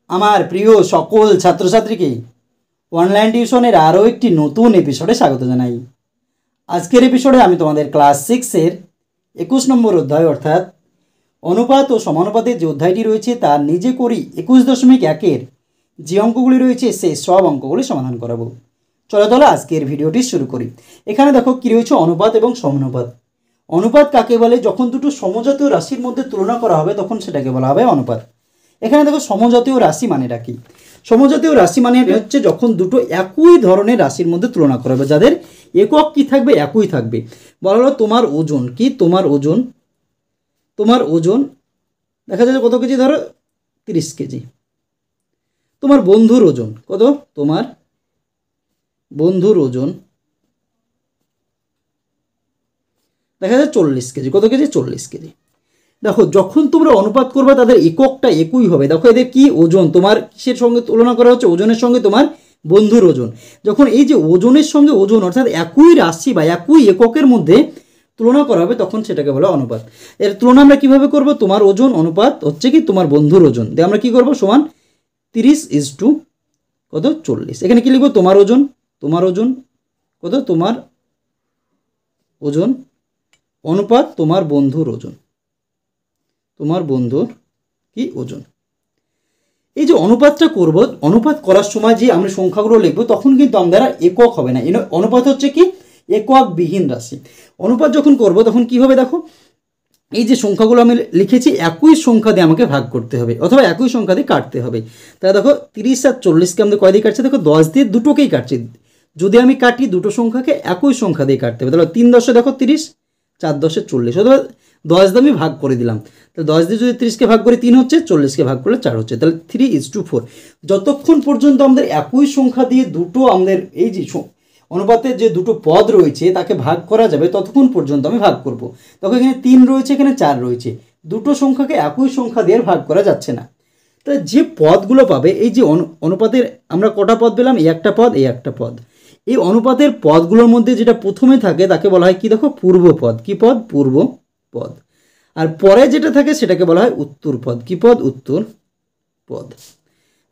আমার প্রিয় সকল ছাত্রছাত্রীকে অনলাইন টিউশনের আরও একটি নতুন এপিসোডে স্বাগত জানাই। আজকের এপিসোডে আমি তোমাদের ক্লাস 6-এর 21 নম্বর অধ্যায় অর্থাৎ অনুপাত ও সমানুপাতের যে অধ্যায়টি রয়েছে তার নিজে করি 21.1-এর যে অঙ্কগুলি রয়েছে সেই সব অঙ্কগুলি সমাধান করাবো। চলো আজকের ভিডিওটি শুরু করি। এখানে দেখো কী রয়েছে অনুপাত এবং সমানুপাত। অনুপাত কাকে বলে? যখন দুটো সমজাতীয় রাশির মধ্যে তুলনা করা হবে তখন সেটাকে বলা হবে অনুপাত। এখানে দেখো সমজাতীয় রাশি মানেটা কি? সমজাতীয় রাশি মানে হচ্ছে যখন দুটো একই ধরনের রাশির মধ্যে তুলনা করা হবে, যাদের একক কি থাকবে? একই থাকবে। বলা হলো তোমার ওজন কি? তোমার ওজন দেখা যাচ্ছে কত কেজি? ধরো 30 কেজি। তোমার বন্ধুর ওজন কত? তোমার বন্ধুর ওজন দেখা যায় 40 কেজি। কত কেজি? 40 কেজি। দেখো যখন তোমরা অনুপাত করবে তাদের এককটা একই হবে। দেখো এদের কি ওজন, তোমার কিসের সঙ্গে তুলনা করা হচ্ছে? ওজনের সঙ্গে তোমার বন্ধুর ওজন। যখন এই যে ওজনের সঙ্গে ওজন অর্থাৎ একই রাশি বা একই এককের মধ্যে তুলনা করা হবে তখন সেটাকে বলা অনুপাত। এর তুলনা আমরা কিভাবে করব? তোমার ওজন অনুপাত হচ্ছে কি তোমার বন্ধুর ওজন, দিয়ে আমরা কি করব? সমান 30 কত? 40। এখানে কি লিখবো? তোমার ওজন কত? তোমার ওজন অনুপাত তোমার বন্ধুর ওজন, তোমার বন্ধুর কি ওজন। এই যে অনুপাতটা করব, অনুপাত করার সময় যে আমরা সংখ্যাগুলো লিখবো তখন কিন্তু আমাদের একক হবে না। অনুপাত হচ্ছে কি একক বিহীন রাশি। অনুপাত যখন করব তখন কি হবে? দেখো এই যে সংখ্যাগুলো আমি লিখেছি একই সংখ্যা দিয়ে আমাকে ভাগ করতে হবে অথবা একই সংখ্যা দিয়ে কাটতে হবে। তাহলে দেখো 30 আর 40কে আমাদের কয় দিয়ে কাটছে? দেখো 10 দিয়ে দুটোকেই কাটছি। যদি আমি কাটি দুটো সংখ্যাকে একই সংখ্যা দিয়ে কাটতে হবে। তাহলে 3 10 দেখো 30, 4 10 40 অথবা 10 দিয়ে আমি ভাগ করে দিলাম। তাহলে 10 দিয়ে যদি 30কে ভাগ করে 3 হচ্ছে, 40কে ভাগ করলে 4 হচ্ছে। তাহলে 3:4। যতক্ষণ পর্যন্ত আমাদের একই সংখ্যা দিয়ে দুটো আমাদের এই যে অনুপাতের যে দুটো পদ রয়েছে তাকে ভাগ করা যাবে ততক্ষণ পর্যন্ত আমি ভাগ করব। তখন এখানে 3 রয়েছে, এখানে 4 রয়েছে, দুটো সংখ্যাকে একই সংখ্যা দিয়ে ভাগ করা যাচ্ছে না। তাহলে যে পদগুলো পাবে এই যে অনুপাতের আমরা কটা পদ পেলাম? এই একটা পদ, এই একটা পদ। এই অনুপাতের পদগুলোর মধ্যে যেটা প্রথমে থাকে তাকে বলা হয় কি? দেখো পূর্ব পদ। কি পদ? পূর্ব পদ। আর পরে যেটা থাকে সেটাকে বলা হয় উত্তর পদ। কি পদ? উত্তর পদ।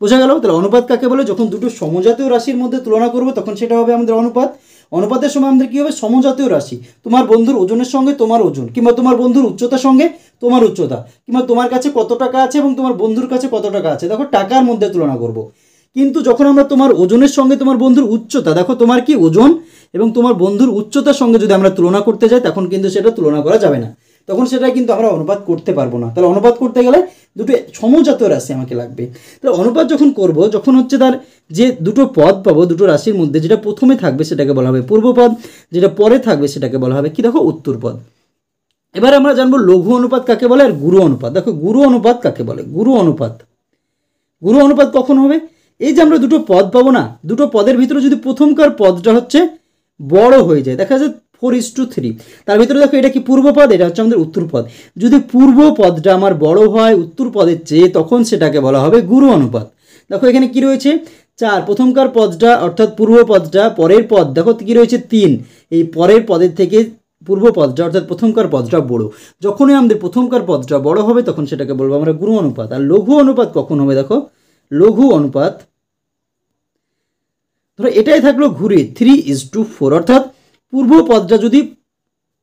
বোঝা গেল? তাহলে অনুপাত কাকে বলে? যখন দুটো সমজাতীয় রাশির মধ্যে তুলনা করবো তখন সেটা হবে আমাদের অনুপাত। অনুপাতের সময় আমাদের কী হবে? সমজাতীয় রাশি, তোমার বন্ধুর ওজনের সঙ্গে তোমার ওজন, কিংবা তোমার বন্ধুর উচ্চতার সঙ্গে তোমার উচ্চতা, কিংবা তোমার কাছে কত টাকা আছে এবং তোমার বন্ধুর কাছে কত টাকা আছে, দেখো টাকার মধ্যে তুলনা করব। কিন্তু যখন আমরা তোমার ওজনের সঙ্গে তোমার বন্ধুর উচ্চতা, দেখো তোমার কি ওজন এবং তোমার বন্ধুর উচ্চতার সঙ্গে যদি আমরা তুলনা করতে যাই তখন কিন্তু সেটা তুলনা করা যাবে না, তখন সেটা কিন্তু আমরা অনুপাত করতে পারবো না। তাহলে অনুপাত করতে গেলে দুটো সমজাতীয় রাশি আমাকে লাগবে। তাহলে অনুপাত যখন করব, যখন হচ্ছে তার যে দুটো পদ পাবো দুটো রাশির মধ্যে, যেটা প্রথমে থাকবে সেটাকে বলা হবে পূর্ব পদ, যেটা পরে থাকবে সেটাকে বলা হবে কি? দেখো উত্তর পদ। এবার আমরা জানবো লঘু অনুপাত কাকে বলে আর গুরু অনুপাত। দেখো গুরু অনুপাত কাকে বলে? গুরু অনুপাত কখন হবে? এই যে আমরা দুটো পদ পাবো না, দুটো পদের ভিতরে যদি প্রথমকার পদটা হচ্ছে বড় হয়ে যায়, দেখা যায় 4:3, তার ভিতরে দেখো এটা কি পূর্ব পদ, এটা হচ্ছে আমাদের উত্তর পদ। যদি পূর্ব পদটা আমার বড় হয় উত্তর পদের চেয়ে তখন সেটাকে বলা হবে গুরু অনুপাত। দেখো এখানে কি রয়েছে? 4, প্রথমকার পদটা অর্থাৎ পূর্ব পদটা, পরের পদ দেখো কি রয়েছে 3, এই পরের পদের থেকে পূর্ব পদটা অর্থাৎ প্রথমকার পদটা বড়। যখনই আমাদের প্রথমকার পদটা বড় হবে তখন সেটাকে বলবো আমরা গুরু অনুপাত। আর লঘু অনুপাত কখন হবে? দেখো লঘু অনুপাত, ধরো এটাই থাকলো ঘুরে 3:4, অর্থাৎ পূর্ব পদটা যদি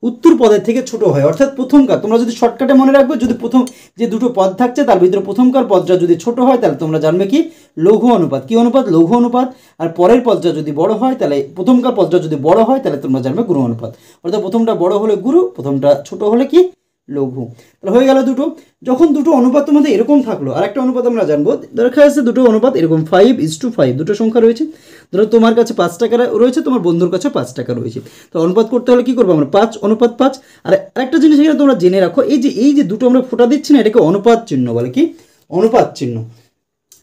উত্তর পদের থেকে ছোট হয়, অর্থাৎ প্রথমকার, তোমরা যদি শর্টকাটে মনে রাখবে, যদি প্রথম যে দুটো পদ থাকছে তার ভিতরে প্রথমকার পদটা যদি ছোট হয় তাহলে তোমরা জানবে কি? লঘু অনুপাত। কি অনুপাত? লঘু অনুপাত। আর পরের পদটা যদি বড় হয় তাহলে, প্রথমকার পদটা যদি বড় হয় তাহলে তোমরা জানবে গুরু অনুপাত। অর্থাৎ প্রথমটা বড় হলে গুরু, প্রথমটা ছোট হলে কি? লঘু। তাহলে হয়ে গেল দুটো। যখন দুটো অনুপাত তোমাদের এরকম থাকলো, আর একটা অনুপাত আমরা জানবো, দেখা যাচ্ছে দুটো অনুপাত এরকম 5:5, দুটো সংখ্যা রয়েছে। ধরো তোমার কাছে 5 টাকা রয়েছে, তোমার বন্ধুর কাছে 5 টাকা রয়েছে। তো অনুপাত করতে হলে কি করবো আমরা? 5:5। আর আরেকটা জিনিস এখানে তোমরা জেনে রাখো, এই যে দুটো আমরা ফোঁটা দিচ্ছি না, এটাকে অনুপাত চিহ্ন বলে। কি? অনুপাত চিহ্ন।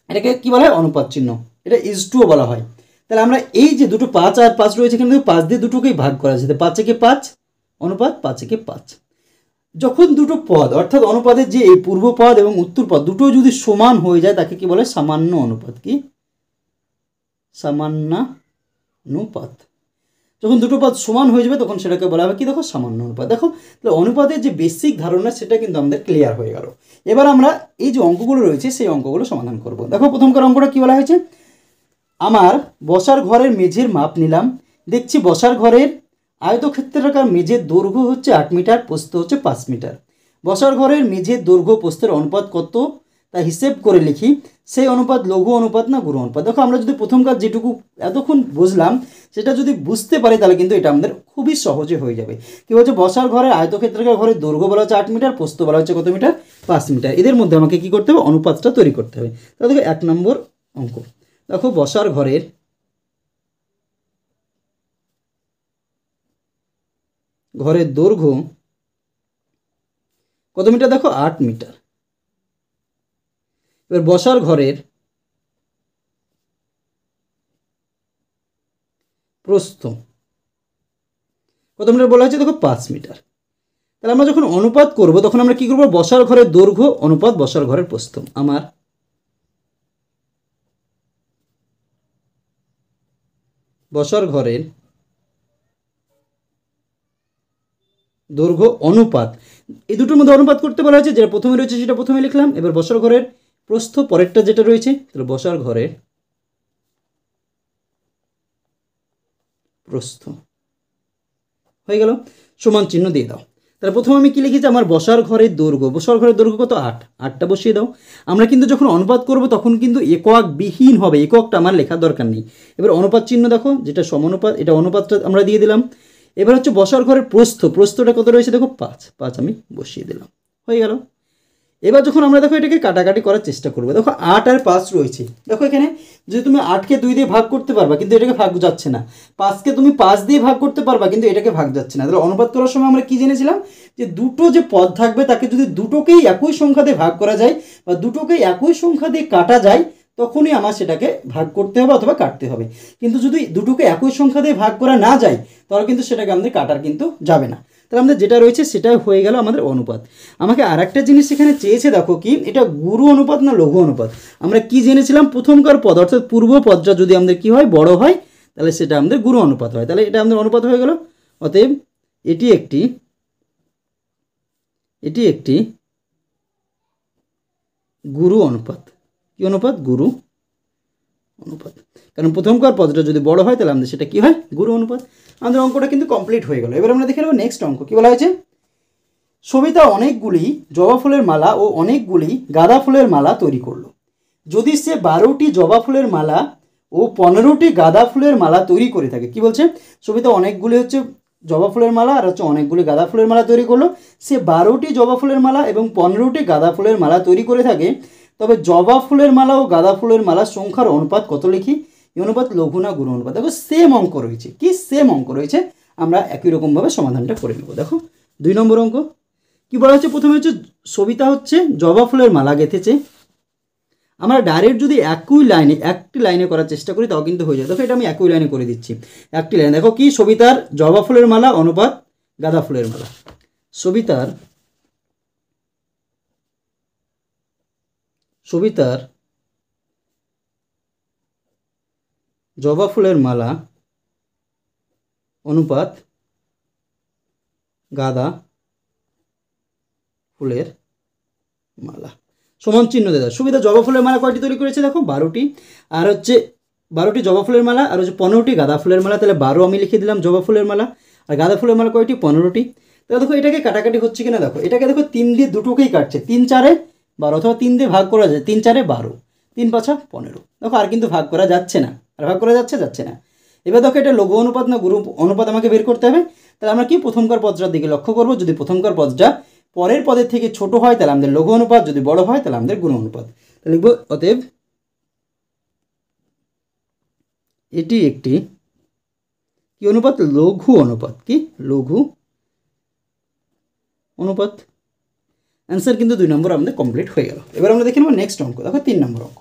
এটাকে কি বলা হয়? অনুপাত চিহ্ন। এটা ইজটুও বলা হয়। তাহলে আমরা এই যে দুটো 5 আর 5 রয়েছে, এখানে 5 দিয়ে দুটোকেই ভাগ করা যেতে, 5:5 অনুপাত 5:5। যখন দুটো পদ অর্থাৎ অনুপাতের যে এই পূর্ব পদ এবং উত্তর পদ দুটো যদি সমান হয়ে যায় তাকে কি বলে? সামান্য অনুপাত। কি? সামান্যানুপাত। যখন দুটো পদ সমান হয়ে যাবে তখন সেটাকে বলা হবে কি, দেখো সামান্য অনুপাত। দেখো তাহলে অনুপাতের যে বেসিক ধারণা সেটা কিন্তু আমাদের ক্লিয়ার হয়ে গেল। এবার আমরা এই যে অঙ্কগুলো রয়েছে সেই অঙ্কগুলো সমাধান করব। দেখো প্রথমকার অঙ্কটা কি বলা হয়েছে, আমার বসার ঘরের মেঝের মাপ নিলাম, দেখছি বসার ঘরের আয়তক্ষেত্রাকার মেঝের দৈর্ঘ্য হচ্ছে 8 মিটার, প্রস্থ হচ্ছে 5 মিটার। বসার ঘরের মেঝের দৈর্ঘ্য প্রস্থের অনুপাত কত তা হিসেব করে লিখি, সেই অনুপাত লঘু অনুপাত না গুরু অনুপাত। দেখো আমরা যদি প্রথমকার যেটুকু এতক্ষণ বুঝলাম সেটা যদি বুঝতে পারি তাহলে কিন্তু এটা আমাদের খুবই সহজে হয়ে যাবে। কী বলছে, বসার ঘরের আয়তক্ষেত্রাকার ঘরের দৈর্ঘ্য বলা হচ্ছে 8 মিটার, প্রস্থ বলা হচ্ছে কত মিটার, 5 মিটার। এদের মধ্যে আমাকে কী করতে হবে, অনুপাতটা তৈরি করতে হবে। তাহলে দেখো 1 নম্বর অঙ্ক, দেখো বসার ঘরের দৈর্ঘ্য কত মিটার, দেখো 8 মিটার। এবার বসার ঘরের প্রস্থ কত মিটার বলা হয়েছে, দেখো 5 মিটার। তাহলে আমরা যখন অনুপাত করব তখন আমরা কি করব, বসার ঘরের দৈর্ঘ্য অনুপাত বসার ঘরের প্রস্থ। আমার বসার ঘরের দৈর্ঘ্য অনুপাত, এই দুটোর মধ্যে অনুপাত করতে বলা হয়েছে, যেটা প্রথমে রয়েছে সেটা প্রথমে লিখলাম। এবার বসার ঘরের প্রস্থ পরেরটা যেটা রয়েছে, তাহলে বসার ঘরের প্রস্থ হয়ে গেল, সমান চিহ্ন দিয়ে দাও। তাহলে প্রথমে আমি কি লিখেছি, আমার বসার ঘরের দৈর্ঘ্য, বসার ঘরের দৈর্ঘ্য কত 8, 8টা বসিয়ে দাও। আমরা কিন্তু যখন অনুপাত করব তখন কিন্তু একক বিহীন হবে, এককটা আমার লেখার দরকার নেই। এবার অনুপাত চিহ্ন দেখো, যেটা সমানুপাত, এটা অনুপাতটা আমরা দিয়ে দিলাম। এবার হচ্ছে বসার ঘরের প্রস্থটা কত রয়েছে, দেখো 5 আমি বসিয়ে দিলাম, হয়ে গেল। এবার যখন আমরা দেখো এটাকে কাটাকাটি করার চেষ্টা করবো, দেখো 8 আর 5 রয়েছে। দেখো এখানে যদি তুমি 8কে 2 দিয়ে ভাগ করতে পারবা কিন্তু এটাকে ভাগ যাচ্ছে না, 5কে তুমি 5 দিয়ে ভাগ করতে পারবা কিন্তু এটাকে ভাগ যাচ্ছে না। তাহলে অনুপাত করার সময় আমরা কি জেনেছিলাম, যে দুটো যে পদ থাকবে তাকে যদি দুটোকেই একই সংখ্যা দিয়ে ভাগ করা যায় বা দুটোকেই একই সংখ্যা দিয়ে কাটা যায় তখনই আমার সেটাকে ভাগ করতে হবে অথবা কাটতে হবে। কিন্তু যদি দুটোকে একই সংখ্যা দিয়ে ভাগ করা না যায় তাহলে কিন্তু সেটাকে আমাদের কাটার কিন্তু যাবে না। তাহলে আমাদের যেটা রয়েছে সেটাই হয়ে গেল আমাদের অনুপাত। আমাকে আর একটা জিনিস এখানে চেয়েছে, দেখো কি, এটা গুরু অনুপাত না লঘু অনুপাত। আমরা কি জেনেছিলাম, প্রথমকার পদ অর্থাৎ পূর্ব পদটা যদি আমাদের কি হয়, বড় হয় তাহলে সেটা আমাদের গুরু অনুপাত হয়। তাহলে এটা আমাদের অনুপাত হয়ে গেল। অতএব এটি একটি গুরু অনুপাত। কি অনুপাত, গুরু অনুপাত। কারণ প্রথমকার পদটা যদি বড় হয় তাহলে আমাদের সেটা কি হয়, গুরু অনুপাত। আমাদের অঙ্কটা কিন্তু কমপ্লিট হয়ে গেল। এবার আমরা দেখে নেব নেক্সট অঙ্ক কি বলা হয়েছে। সবিতা অনেকগুলি জবা ফুলের মালা ও অনেকগুলি গাঁদা ফুলের মালা তৈরি করলো। যদি সে 12টি জবা ফুলের মালা ও 15টি গাঁদা ফুলের মালা তৈরি করে থাকে, কি বলছে, সবিতা অনেকগুলি হচ্ছে জবা ফুলের মালা আর হচ্ছে অনেকগুলি গাঁদা ফুলের মালা তৈরি করলো, সে 12টি জবা ফুলের মালা এবং 15টি গাঁদা ফুলের মালা তৈরি করে থাকে, তবে জবা ফুলের মালা ও গাঁদা ফুলের মালার সংখ্যার অনুপাত কত লিখি। এই অনুপাত লঘু না গুরু অনুপাত। দেখো সেম অঙ্ক রয়েছে, কি সেম অঙ্ক রয়েছে, আমরা একই রকমভাবে সমাধানটা করে নেব। দেখো 2 নম্বর অঙ্ক কি বলা হচ্ছে, প্রথমে হচ্ছে সবিতা হচ্ছে জবা ফুলের মালা গেঁথেছে। আমরা ডাইরেক্ট যদি একটি লাইনে করার চেষ্টা করি তাও কিন্তু হয়ে যায়। দেখো এটা আমি একই লাইনে করে দিচ্ছি, একটি লাইন। দেখো কি, সবিতার জবা ফুলের মালা অনুপাত গাঁদা ফুলের মালা। সবিতার জবা ফুলের মালা অনুপাত গাঁদা ফুলের মালা সমান চিহ্ন দিয়ে দাও। সুবিধা জবা ফুলের মালা কয়টি তৈরি করেছে, দেখো 12টি, আর হচ্ছে 12টি জবা ফুলের মালা আর হচ্ছে 15টি গাঁদা ফুলের মালা। তাহলে 12 আমি লিখে দিলাম জবা ফুলের মালা, আর গাঁদা ফুলের মালা কয়টি, 15টি। তাহলে দেখো এটাকে কাটাকাটি হচ্ছে কিনা, দেখো এটাকে দেখো 3 দিয়ে দুটোকেই কাটছে, 3 4 12 অথবা 3 দিয়ে ভাগ করা যায়, 3 4 12, 3 5 15। দেখো আর কিন্তু ভাগ করা যাচ্ছে না, আর ভাগ করা যাচ্ছে না। এবার দেখো এটা লঘু অনুপাত না গুরু অনুপাত আমাকে বের করতে হবে। তাহলে আমরা কি প্রথমকার পদটার দিকে লক্ষ্য করব, যদি প্রথমকার পদটা পরের পদের থেকে ছোট হয় তাহলে আমাদের লঘু অনুপাত, যদি বড় হয় তাহলে আমাদের গুরু অনুপাত। তাহলে লিখব অতএব এটি একটি কি অনুপাত, লঘু অনুপাত। কি, লঘু অনুপাত। অ্যান্সার কিন্তু 2 নম্বর আমাদের কমপ্লিট হয়ে গেল। এবার আমরা দেখে নেব নেক্সট অঙ্ক। দেখো 3 নম্বর অঙ্ক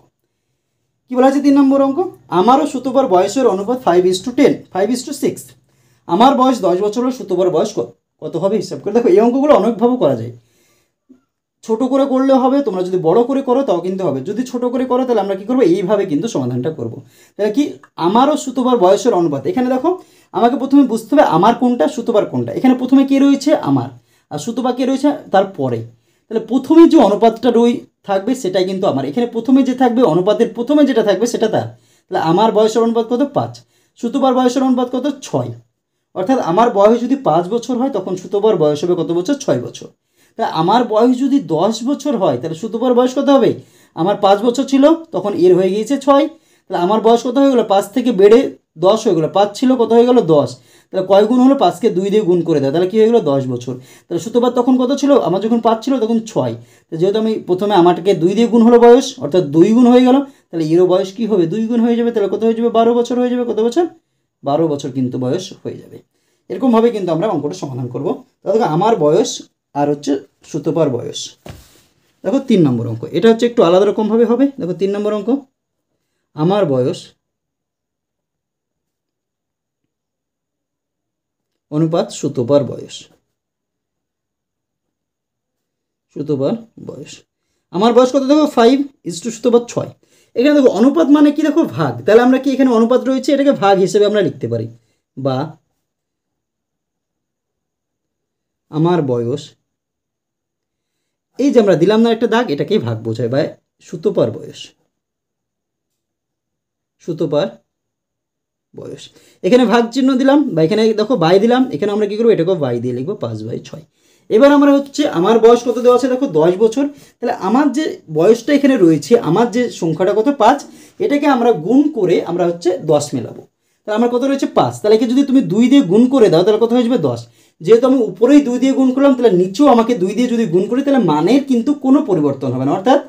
কি বলা আছে। 3 নম্বর অঙ্ক, আমারও সুতোবার বয়সের অনুপাত 5:10, 5:6। আমার বয়স 10 বছর হলে সুতোবার বয়স কত হবে হিসাব করে। দেখো এই অঙ্কগুলো অনেকভাবে করা যায়। ছোট করে করলেও হবে, তোমরা যদি বড় করে করো তাও কিন্তু হবে। যদি ছোট করে করো তাহলে আমরা কি করবো, এইভাবে কিন্তু সমাধানটা করব। তাহলে কি, আমারও সুতোবার বয়সের অনুপাত। এখানে দেখো আমাকে প্রথমে বুঝতে হবে আমার কোনটা, সুতোবার কোনটা। এখানে প্রথমে কে রয়েছে, আমার, আর সুতোবা কে রয়েছে তারপরে। তাহলে প্রথমে যে অনুপাতটা থাকবে সেটাই কিন্তু আমার। এখানে প্রথমে যে থাকবে অনুপাতের প্রথমে যেটা থাকবে সেটা তার। তাহলে আমার বয়সের অনুপাত কত, 5। সুতোবার বয়সের অনুপাত কত, 6। অর্থাৎ আমার বয়স যদি 5 বছর হয় তখন সুতোবার বয়স হবে কত বছর, 6 বছর। তা আমার বয়স যদি 10 বছর হয় তাহলে সুতোবার বয়স কত হবে, আমার 5 বছর ছিল তখন এর হয়ে গিয়েছে 6। তাহলে আমার বয়স কত হয়ে গেলো, 5 থেকে বেড়ে 10 হয়ে গেলো। 5 ছিল, কত হয়ে গেল, 10। তাহলে কয় গুণ হলো, 5কে 2 দিয়ে গুণ করে দেয়, তাহলে কী হয়ে গেলো, 10 বছর। তাহলে সুতোবার তখন কত ছিল, আমার যখন 5 ছিল তখন 6। তো যেহেতু আমি প্রথমে আমারটাকে 2 দিয়ে গুণ হলো বয়স, অর্থাৎ 2 গুণ হয়ে গেল, তাহলে এরও বয়স কী হবে, 2 গুণ হয়ে যাবে। তাহলে কত হয়ে যাবে, 12 বছর হয়ে যাবে। কত বছর, 12 বছর কিন্তু বয়স হয়ে যাবে। এরকমভাবে কিন্তু আমরা অঙ্কটা সমাধান করব। তাহলে আমার বয়স আর হচ্ছে সুতোপার বয়স। দেখো 3 নম্বর অঙ্ক, এটা হচ্ছে একটু আলাদা রকমভাবে হবে। দেখো 3 নম্বর অঙ্ক, আমার বয়স অনুপাত সুতোপার বয়স। সুতোপার বয়স, আমার বয়স কত, দেখো 5 সুতোপার 6। এখানে দেখো অনুপাত মানে কি, দেখো ভাগ। তাহলে আমরা কি, এখানে অনুপাত রয়েছে এটাকে ভাগ হিসেবে আমরা লিখতে পারি, বা আমার বয়স, এই যে আমরা দিলাম না একটা দাগ, এটাকেই ভাগ বোঝায়, বা সুতোপার বয়স। সুতোপার বয়স, এখানে ভাগ চিহ্ন দিলাম, বা এখানে দেখো বাই দিলাম, এখানে আমরা কি করবো, এটাকেও বাই দিয়ে লিখবো, 5/6। এবার আমরা হচ্ছে আমার বয়স কত দেওয়া আছে, দেখো 10 বছর। তাহলে আমার যে বয়সটা এখানে রয়েছে, আমার যে সংখ্যাটা কত, 5, এটাকে আমরা গুণ করে আমরা হচ্ছে 10 মেলাবো। তাহলে আমার কত রয়েছে, 5। তাহলে একে যদি তুমি 2 দিয়ে গুণ করে দাও তাহলে কত হয়ে যাবে, 10। যেহেতু আমি উপরেই 2 দিয়ে গুণ করলাম, তাহলে নিচেও আমাকে 2 দিয়ে যদি গুণ করি তাহলে মানের কিন্তু কোনো পরিবর্তন হবে না। অর্থাৎ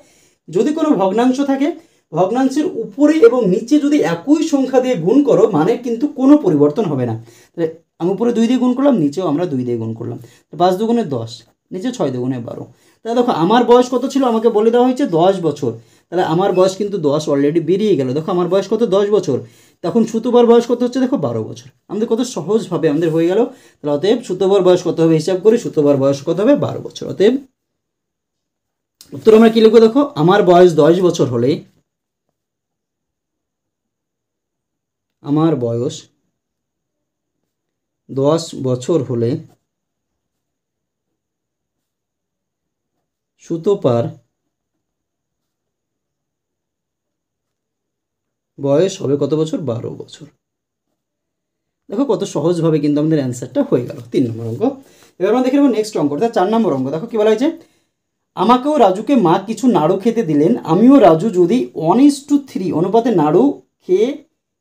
যদি কোনো ভগ্নাংশ থাকে, ভগ্নাংশের উপরে এবং নিচে যদি একই সংখ্যা দিয়ে গুণ করো, মানের কিন্তু কোনো পরিবর্তন হবে না। তাহলে আমি উপরে 2 দিয়ে গুণ করলাম, নিচেও আমরা 2 দিয়ে গুণ করলাম। 5 দুগুণে 10, নিচে 6 দুগুণে 12। তাহলে দেখো আমার বয়স কত ছিল, আমাকে বলে দেওয়া হয়েছে 10 বছর। তাহলে আমার বয়স কিন্তু 10 অলরেডি বেরিয়ে গেল। দেখো আমার বয়স কত, 10 বছর। তখন সুতোবার বয়স কত হচ্ছে, দেখো 12 বছর। আমাদের কত সহজভাবে আমাদের হয়ে গেল। তাহলে অতএব সুতোবার বয়স কত হবে হিসাব করি, সুতোবার বয়স কত হবে, 12 বছর। অতএব উত্তর আমরা কি লিখবো, দেখো আমার বয়স 10 বছর হলে, আমার বয়স 10 বছর হলে সুতোপার বয়স হবে কত বছর, 12 বছর। দেখো কত সহজভাবে কিন্তু আমাদের অ্যান্সারটা হয়ে গেল 3 নম্বর অঙ্ক। এবার আমরা দেখে নেব নেক্সট অঙ্ক, অর্থাৎ 4 নম্বর অঙ্ক। দেখো কি বলা হয়েছে, আমাকেও রাজুকে মা কিছু নাড়ু খেতে দিলেন, আমিও রাজু যদি 1:3 অনুপাতে নাড়ু খেয়ে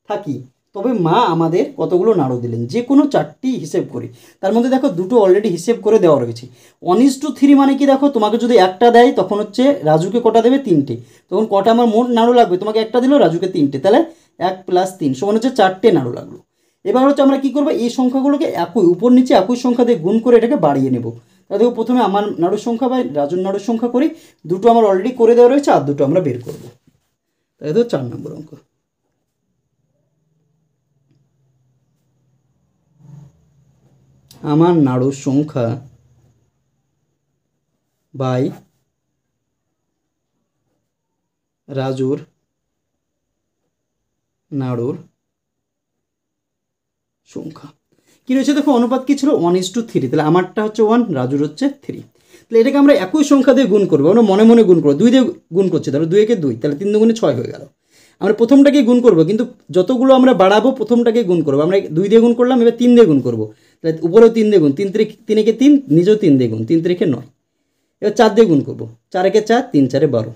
থাকি তবে মা আমাদের কতগুলো নাড়ু দিলেন, যে কোনো 4টি হিসেব করি। তার মধ্যে দেখো দুটো অলরেডি হিসেব করে দেওয়া রয়েছে। 1:3 মানে কি, দেখো তোমাকে যদি একটা দেয় তখন হচ্ছে রাজুকে কটা দেবে, 3টে। তখন কটা আমার মোট নাড়ু লাগবে, তোমাকে একটা দিল, রাজুকে 3টে, তাহলে 1 + 3 সমান হচ্ছে 4টে নাড়ু লাগলো। এবার হচ্ছে আমরা কি করবো, এই সংখ্যাগুলোকে একই উপর নিচে একই সংখ্যা দিয়ে গুণ করে এটাকে বাড়িয়ে নেব। তাহলে দেখো প্রথমে আমার নাড়ুর সংখ্যা বা রাজুর নাড়ুর সংখ্যা করি, দুটো আমার অলরেডি করে দেওয়া রয়েছে, আর দুটো আমরা বের করবো। তাই তো 4 নম্বর অঙ্ক, আমার নাড়ুর সংখ্যা বাই রাজুর নাড়ুর সংখ্যা। কী রয়েছে দেখো, অনুপাত কী ছিল, 1:3। তাহলে আমারটা হচ্ছে 1, রাজুর হচ্ছে 3। তাহলে এটাকে আমরা একই সংখ্যা দিয়ে গুণ করবো, আমরা মনে মনে গুণ করবো, 2 দিয়ে গুণ করছি, তাহলে 2 একে 2, তাহলে 3 দুগুণে 6 হয়ে গেল। আমরা প্রথমটাকে গুণ করবো, কিন্তু যতগুলো আমরা বাড়াবো প্রথমটাকে গুণ করবো। আমরা 2 দিয়ে গুণ করলাম, এবার 3 দিয়ে গুণ করবো, তাহলে উপরেও 3 দিয়ে গুণ, 3 একে 3, নিজেও 3 দিয়ে গুণ, 3 3 9। এবার 4 দিয়ে গুণ করবো, 4 একে 4, 3 4 12।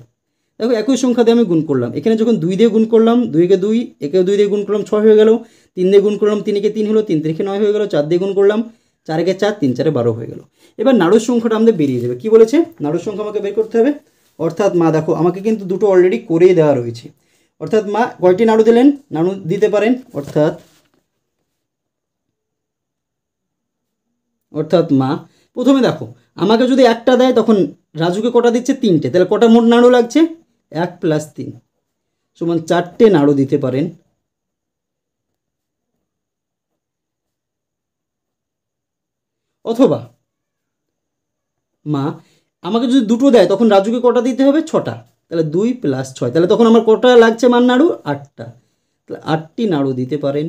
দেখো একই সংখ্যা দিয়ে আমি গুণ করলাম, এখানে যখন 2 দিয়ে গুণ করলাম, 2 একে 2, একেও 2 দিয়ে গুণ করলাম, 6 হয়ে গেল। 3 দিয়ে গুণ করলাম, 3 একে 3 হলো, 3 3 9 হয়ে গেল। 4 দিয়ে গুণ করলাম, 4 একে 4, 3 4 12 হয়ে গেল। এবার নাড়ুর সংখ্যাটা আমাদের বেরিয়ে যাবে। কি বলেছে, নাড়ুর সংখ্যা আমাকে বের করতে হবে। অর্থাৎ মা, দেখো আমাকে কিন্তু দুটো অলরেডি করেই দেওয়া রয়েছে। অর্থাৎ মা কয়টি নাড়ু দিলেন, নাড়ু দিতে পারেন, অর্থাৎ মা প্রথমে দেখো আমাকে যদি একটা দেয় তখন রাজুকে কটা দিচ্ছে, 3টে। তাহলে কটা মোট নাড়ু লাগছে, 1 + 3 সমান 4টে নাড়ু দিতে পারেন। অথবা মা আমাকে যদি দুটো দেয় তখন রাজুকে কটা দিতে হবে? 6টা। তাহলে 2 + 6, তাহলে তখন আমার কটা লাগছে মান নাড়ু? 8টা। তাহলে 8টি নাড়ু দিতে পারেন।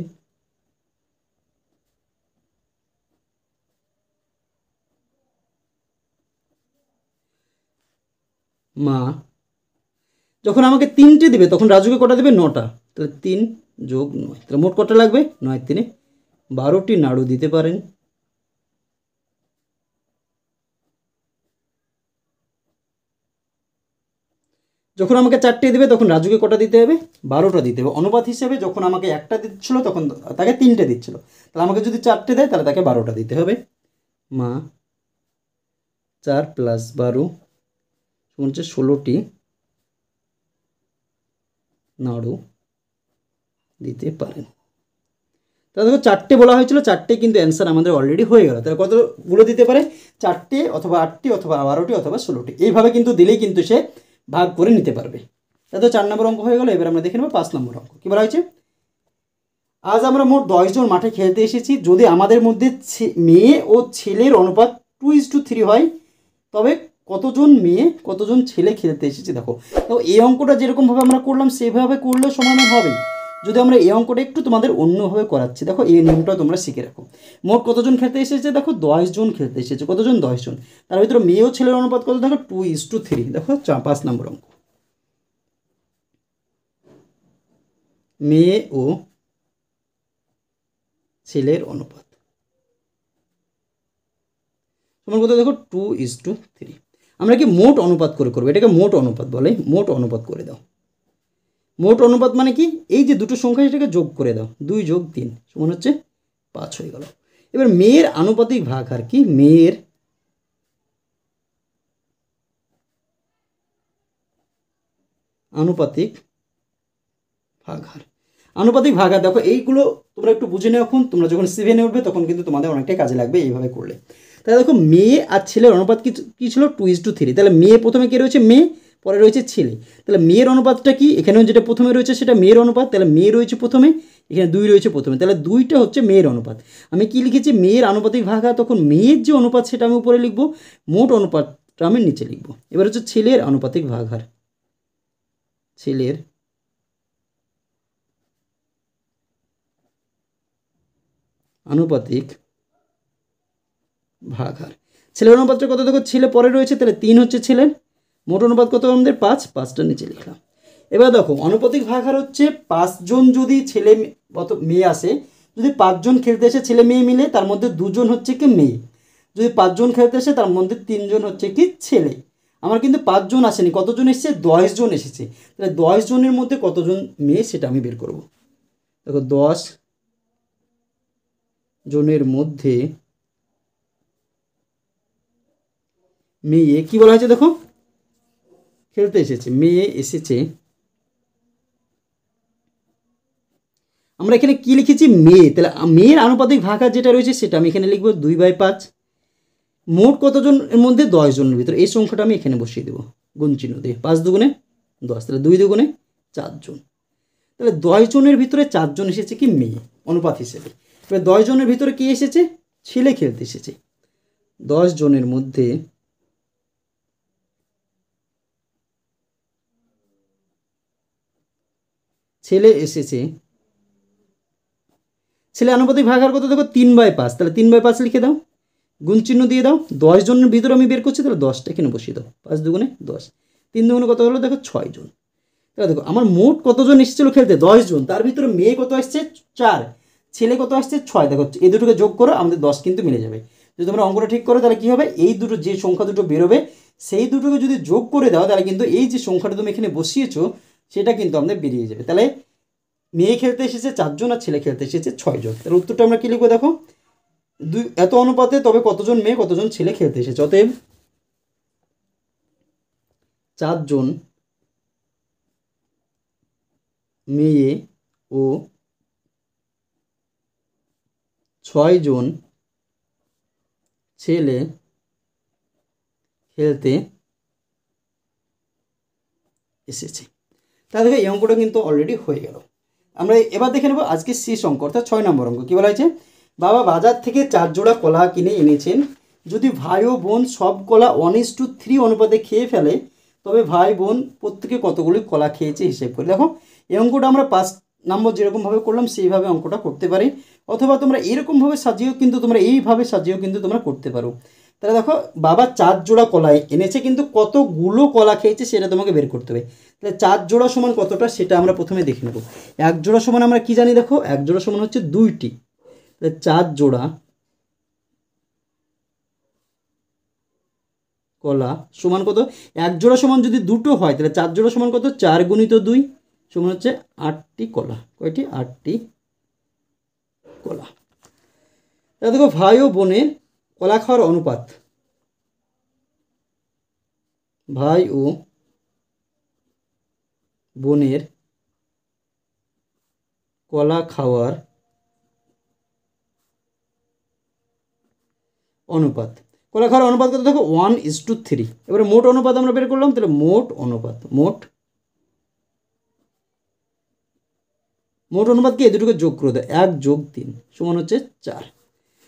মা যখন আমাকে 3টে দিবে তখন রাজুকে কটা দেবে? 9টা। তাহলে 3 + 9, তাহলে মোট কটা লাগবে? 9 × 3 = 12টি নাড়ু দিতে পারেন। যখন আমাকে 4টে দেবে তখন রাজুকে কটা দিতে হবে? 12টা দিতে হবে। অনুপাত হিসেবে যখন আমাকে একটা দিচ্ছিল তখন তাকে 3টে দিচ্ছিল, তাহলে আমাকে যদি 4টে দেয় তাহলে তাকে 12টা দিতে হবে। মা 4 + 12 হচ্ছে 16টি নাড়ু দিতে পারেন। তাহলে দেখো 4টে বলা হয়েছিল, 4টে কিন্তু অ্যান্সার আমাদের অলরেডি হয়ে গেল। তাহলে কতগুলো দিতে পারে? 4টে অথবা 8টি অথবা 12টি অথবা 16টি, এইভাবে কিন্তু দিলেই কিন্তু সে ভাগ করে নিতে পারবে। তাহলে 4 নম্বর অঙ্ক হয়ে গেল। এবার আমরা দেখে নেব 5 নম্বর অঙ্ক। কী বলা হয়েছে? আজ আমরা মোট 10 জন মাঠে খেলতে এসেছি। যদি আমাদের মধ্যে মেয়ে ও ছেলের অনুপাত 2:3 হয় তবে কতজন মেয়ে কতজন ছেলে খেলতে এসেছে? দেখো তো এই অঙ্কটা যেরকমভাবে আমরা করলাম সেভাবে করলে সমাধান হবে। যদি আমরা এই অঙ্কটা একটু তোমাদের অন্যভাবে করাচ্ছি, দেখো এই নিয়মটা তোমরা শিখে রাখো। মোট কতজন খেলতে এসেছে? দেখো 10 জন খেলতে এসেছে। কতজন? 10 জন। তার ভিতরে মেয়ে ও ছেলের অনুপাত কত? দেখো 2:3। দেখো 5 নম্বর অঙ্ক। মেয়ে ও ছেলের অনুপাত তোমার কত? দেখো 2:3। আমরা কি মোট অনুপাত করে করবো? এটাকে মোট অনুপাত বলে। মোট অনুপাত করে দাও। মোট অনুপাত মানে কি? এই যে দুটো সংখ্যা সেটাকে যোগ করে দাও। 2 + 3 সমান হচ্ছে 5 হয়ে গেল। এবার মেয়ের আনুপাতিক ভাগহার কি? মেয়ের আনুপাতিক ভাগহার। আনুপাতিক ভাগহার দেখো এইগুলো তোমরা একটু বুঝে নাও। এখন তোমরা যখন 7-এ উঠবে তখন কিন্তু তোমাদের অনেকটাই কাজে লাগবে এইভাবে করলে। তাহলে দেখো মেয়ে আর ছেলের অনুপাত কি ছিল? 2:3। তাহলে মেয়ে প্রথমে কে রয়েছে? মেয়ে, পরে রয়েছে ছেলে। তাহলে মেয়ের অনুপাতটা কি? এখানেও যেটা প্রথমে রয়েছে সেটা মেয়ের অনুপাত। তাহলে মেয়ে রয়েছে প্রথমে, এখানে 2 রয়েছে প্রথমে, তাহলে 2টা হচ্ছে মেয়ের অনুপাত। আমি কি লিখেছি? মেয়ের আনুপাতিক ভাগহার। তখন মেয়ের যে অনুপাত সেটা আমি উপরে লিখবো, মোট অনুপাতটা আমি নিচে লিখবো। এবার হচ্ছে ছেলের আনুপাতিক ভাগহার। ছেলের আনুপাতিক ভাগহার। ছেলের অনুপাতটা কত? দেখো ছেলে পরে রয়েছে, তাহলে 3 হচ্ছে ছেলের। মোট অনুপাত কত আমাদের? 5। 5টা নিচে লিখলাম। এবার দেখো অনুপাতিক ভাগহার হচ্ছে 5 জন যদি ছেলে মেয়ে আসে, যদি 5 জন খেলতে এসে ছেলে মেয়ে মিলে তার মধ্যে 2 জন হচ্ছে কি মেয়ে, যদি 5 জন খেলতে এসে তার মধ্যে 3 জন হচ্ছে কি ছেলে। আমার কিন্তু 5 জন আসেনি, কতজন এসেছে? 10 জন এসেছে। তাহলে 10 জনের মধ্যে কতজন মেয়ে সেটা আমি বের করব। দেখো 10 জনের মধ্যে মেয়ে কি বলা হয়েছে? দেখো খেলতে এসেছে, মেয়ে এসেছে। আমরা এখানে কি লিখেছি? মেয়ে। তাহলে মেয়ের আনুপাতিক ভাগহার যেটা রয়েছে সেটা আমি এখানে লিখবো 2/5। মোট কতজনের মধ্যে? 10 জনের ভিতরে এই সংখ্যাটা আমি এখানে বসিয়ে দেবো গুণ চিহ্ন দিয়ে। 5 দুগুণে 10, তাহলে 2 দুগুণে 4 জন। তাহলে 10 জনের ভিতরে 4 জন এসেছে কি মেয়ে অনুপাত হিসেবে। এবার 10 জনের ভিতরে কি এসেছে? ছেলে খেলতে এসেছে। 10 জনের মধ্যে ছেলে এসেছে। ছেলে আনুপাতিক ভাগহার কত? দেখো 3/5, তাহলে 3/5 লিখে দাও, গুণ চিহ্ন দিয়ে দাও। 10 জনের ভিতরে আমি বের করছি, তাহলে 10টা এখানে বসিয়ে দাও। 5 দুগুণে 10, 3 দুগুণে কত হলো? দেখো 6 জন। তাহলে দেখো আমার মোট কতজন এসেছিল খেলতে? 10 জন। তার ভিতরে মেয়ে কত আসছে? 4, ছেলে কত আসছে? 6। দেখো এই দুটোকে যোগ করো, আমাদের 10 কিন্তু মিলে যাবে। যদি তোমরা অঙ্কটা ঠিক করো তাহলে কী হবে? এই দুটো যে সংখ্যা দুটো বেরোবে সেই দুটোকে যদি যোগ করে দাও তাহলে কিন্তু এই যে সংখ্যাটা তুমি এখানে বসিয়েছো সেটা কিন্তু আমাদের বেরিয়ে যাবে। তাহলে মেয়ে খেলতে এসেছে 4 জন আর ছেলে খেলতে এসেছে 6 জন। তাহলে উত্তরটা আমরা কী লিখবো? দেখো এত অনুপাতে তবে কতজন মেয়ে কতজন ছেলে খেলতে এসেছে। অতএব 4 জন মেয়ে ও 6 জন ছেলে খেলতে এসেছে। তাহলে দেখো এই অঙ্কটা কিন্তু অলরেডি হয়ে গেল। আমরা এবার দেখে নেব আজকে শেষ অঙ্ক, অর্থাৎ 6 নম্বর অঙ্ক। কী বলা হয়েছে? বাবা বাজার থেকে 4 জোড়া কলা কিনে এনেছেন। যদি ভাই ও বোন সব কলা 1:3 অনুপাতে খেয়ে ফেলে তবে ভাই বোন প্রত্যেকে কতগুলি কলা খেয়েছে হিসেব করে। দেখো এই অঙ্কটা আমরা 5 নম্বর যেরকমভাবে করলাম সেইভাবে অঙ্কটা করতে পারি, অথবা তোমরা এরকমভাবে সাজিয়েও কিন্তু তোমরা এইভাবে সাজিয়েও কিন্তু তোমরা করতে পারো। তাহলে দেখো বাবা 4 জোড়া কলা এনেছে, কিন্তু কতগুলো কলা খেয়েছে সেটা তোমাকে বের করতে হবে। তাহলে 4 জোড়া সমান কতটা সেটা আমরা প্রথমে দেখে নেব। 1 জোড়া সমান আমরা কি জানি, দেখো 1 জোড়া সমান হচ্ছে 2টি। তাহলে 4 জোড়া কলা সমান কত, 1 জোড়া সমান যদি 2টো হয় তাহলে 4 জোড়া সমান কত, 4 গুণিত 2 সমান হচ্ছে 8টি কলা। কয়টি? 8টি কলা। তাহলে দেখো ভাই ও বোনের কলা খাওয়ার অনুপাত, ভাই ও বোনের কলা খাওয়ার অনুপাত, কলা খাওয়ার অনুপাত কত, দেখো 1:3। এবারে মোট অনুপাত আমরা বের করলাম, তাহলে মোট অনুপাত, মোট অনুপাতকে এই দুটোকে যোগ করে দেয়, 1 + 3 সমান হচ্ছে 4।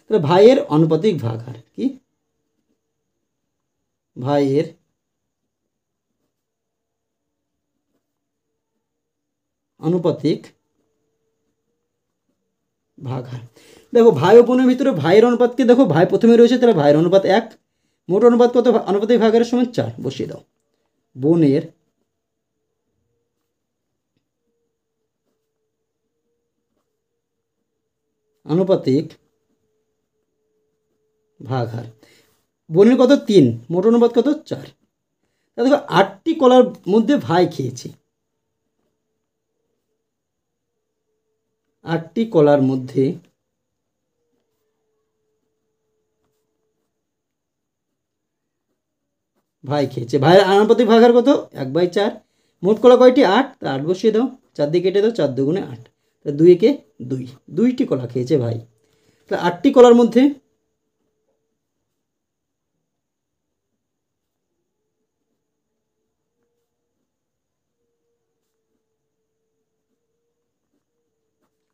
তাহলে ভাইয়ের আনুপাতিক ভাগহার কি, ভাইয়ের আনুপাতিক ভাগহার। দেখো ভাই ও বোনের ভিতরে ভাইয়ের অনুপাতকে দেখো ভাই প্রথমে রয়েছে, তাহলে ভাইয়ের অনুপাত 1, মোট অনুপাত কত, আনুপাতিক ভাগহারের সমান 4 বসিয়ে দাও। বোনের আনুপাতিক ভাগহার, বোনের কত 3, মোট অনুপাত কত 4। তা দেখো 8টি কলার মধ্যে ভাই খেয়েছে, 8টি কলার মধ্যে ভাই খেয়েছে, ভাইয়ের আনুপাতিক ভাগহার কত, 1/4। মোট কলা কয়টি, 8, তা 8 বসিয়ে দাও, 4 দিয়ে কেটে দাও, 4 2 8, তা 2 একে 2, 2টি কলা খেয়েছে ভাই। তাহলে 8টি কলার মধ্যে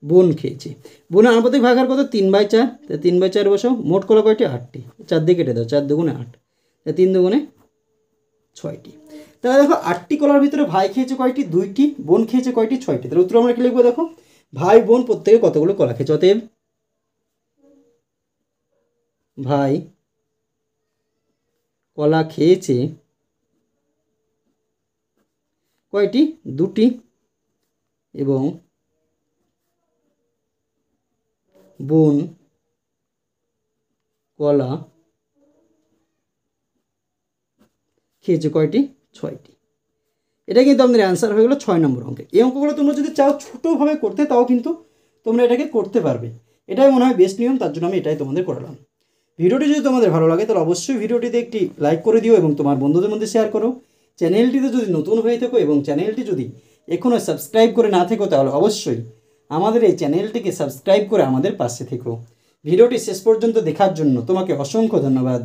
বোন খেয়েছে, বোনের আনুপাতিক ভাগহার কত, 3/4, তা 3/4 বসাও। মোট কলা কয়টি, 8টি, 4 দিয়ে কেটে দাও, 4 2 8, তা 3 2 6টি। তাহলে দেখো 8টি কলার ভিতরে ভাই খেয়েছে কয়টি, 2টি, বোন খেয়েছে কয়টি, 6টি। তাহলে উত্তর আমরা কি লিখবো, দেখো ভাই বোন প্রত্যেকে কতগুলো কলা খেয়েছে, অতএব ভাই কলা খেয়েছে কয়টি, 2টি, এবং বোন কলা খেয়েছে কয়টি, 6টি। এটা কিন্তু আমাদের অ্যান্সার হয়ে গেলো 6 নম্বর অঙ্কে। এই অঙ্কগুলো তোমরা যদি চাও ছোটোভাবে করতে তাও কিন্তু তোমরা এটাকে করতে পারবে, এটাই মনে হয় বেস্ট নিয়ম, তার জন্য আমি এটাই তোমাদের করালাম। ভিডিওটি যদি তোমাদের ভালো লাগে তাহলে অবশ্যই ভিডিওটিতে একটি লাইক করে দিও এবং তোমার বন্ধুদের মধ্যে শেয়ার করো। চ্যানেলটিতে যদি নতুন হয়ে থাকো এবং চ্যানেলটি যদি এখনও সাবস্ক্রাইব করে না থেকো তাহলে অবশ্যই আমাদের এই চ্যানেলটিকে সাবস্ক্রাইব করে আমাদের পাশে থেকো। ভিডিওটি শেষ পর্যন্ত দেখার জন্য তোমাকে অসংখ্য ধন্যবাদ।